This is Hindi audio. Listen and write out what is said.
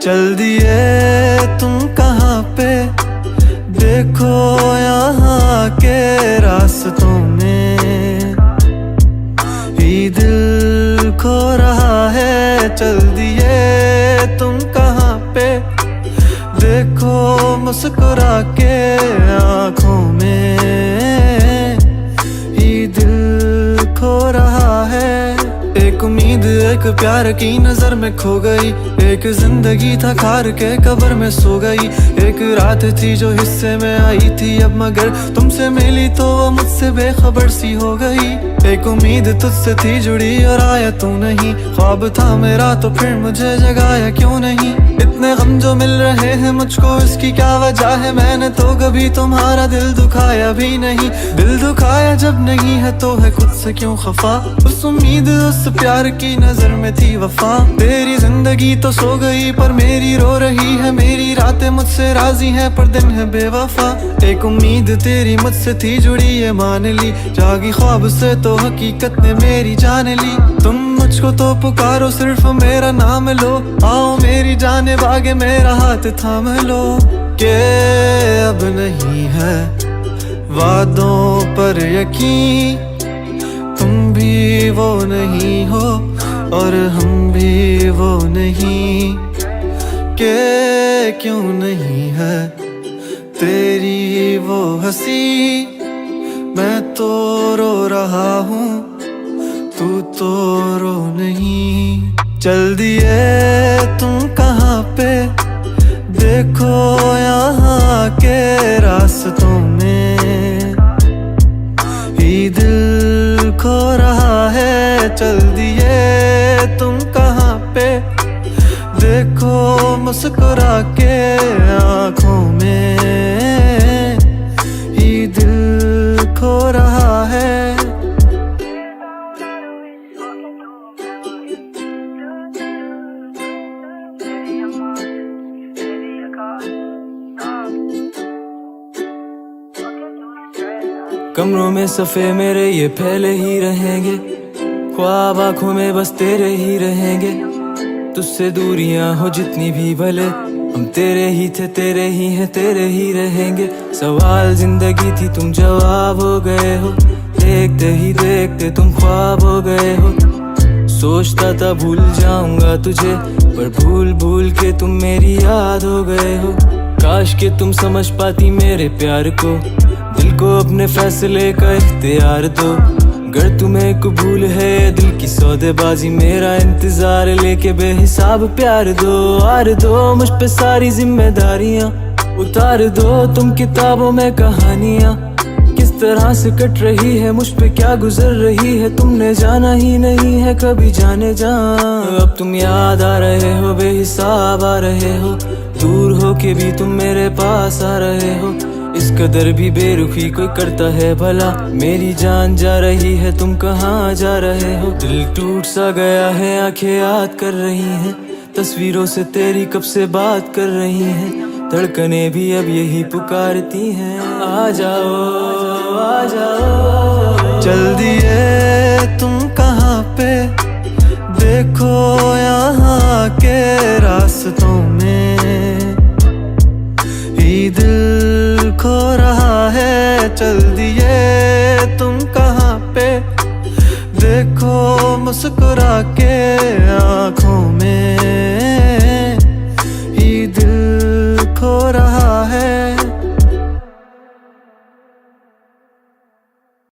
चल दिए तुम कहाँ पे, देखो यहाँ के रास्तों में ही दिल खो रहा है। चल दिए तुम कहाँ पे, देखो मुस्कुरा के आँखों में ही दिल खो रहा है। एक उम्मीद एक प्यार की नजर में खो गई, एक जिंदगी था खार के कब्र में सो गई। एक रात थी जो हिस्से में आई थी अब मगर तुमसे मिली तो वो मुझसे बेखबर सी हो गई। एक उम्मीद तुझसे थी जुड़ी और आया तू नहीं, ख्वाब था मेरा तो फिर मुझे जगाया क्यों नहीं। इतने गम जो मिल रहे हैं मुझको इसकी क्या वजह है, मैंने तो कभी तुम्हारा दिल दुखाया भी नहीं। दिल दुखाया जब नहीं है तो है खुद से क्यों खफा, उस उम्मीद उस प्यार की नजर में थी वफा। तेरी जिंदगी तो सो गई पर मेरी रो रही है, मेरी रातें मुझसे राजी हैं पर दिन है बेवफा। एक उम्मीद तेरी मुझसे थी जुड़ी ये मान ली, जागी ख्वाब से तो हकीकत ने मेरी जान ली। तुम मुझको तो पुकारो सिर्फ मेरा नाम लो, आओ मेरी जाने बागे मेरा हाथ थाम लो। के अब नहीं है वादों पर यकीन, तुम भी वो नहीं हो और हम भी वो नहीं। के क्यों नहीं है तेरी वो हंसी, मैं तो रो रहा हूँ तू तो रो नहीं। चल दिए तुम कहाँ पे, देखो यहाँ के रास्तों में ही दिल खो रहा है। चल दिए तुम कहाँ पे, देखो मुस्कुरा के आँखों में ही दिल खो रहा है। कमरों में सफ़े मेरे ये फैले ही रहेंगे, ख्वाब आँखों में बस तेरे ही रहेंगे। तुझसे दूरियां हो जितनी भी भले हम तेरे ही थे, तेरे ही हैं, तेरे ही रहेंगे। सवाल जिंदगी थी तुम जवाब हो गए हो, देखते ही देखते तुम ख्वाब हो गए हो। सोचता था भूल जाऊंगा तुझे पर भूल भूल के तुम मेरी याद हो गए हो। काश के तुम समझ पाती मेरे प्यार को, दिल को अपने फैसले का इख्तियार दो। अगर तुम्हें कबूल है दिल की सौदेबाजी, मेरा इंतजार लेके बेहिसाब प्यार दो। आर दो मुझ पे सारी जिम्मेदारियां, उतार दो तुम किताबों में कहानियां। किस तरह से कट रही है मुझ पे क्या गुजर रही है, तुमने जाना ही नहीं है कभी जाने जा। अब तुम याद आ रहे हो बेहिसाब आ रहे हो, दूर हो के भी तुम मेरे पास आ रहे हो। इस कदर भी बेरुखी कोई करता है भला, मेरी जान जा रही है तुम कहाँ जा रहे हो। दिल टूट सा गया है आंखें याद कर रही हैं, तस्वीरों से तेरी कब से बात कर रही हैं। धड़कनें भी अब यही पुकारती हैं, आ जाओ आ जाओ। चल दिए तुम कहाँ पे, देखो यहाँ के रास्तों में ही दिल खो रहा है। चल दिए तुम कहाँ पे, देखो मुस्कुरा के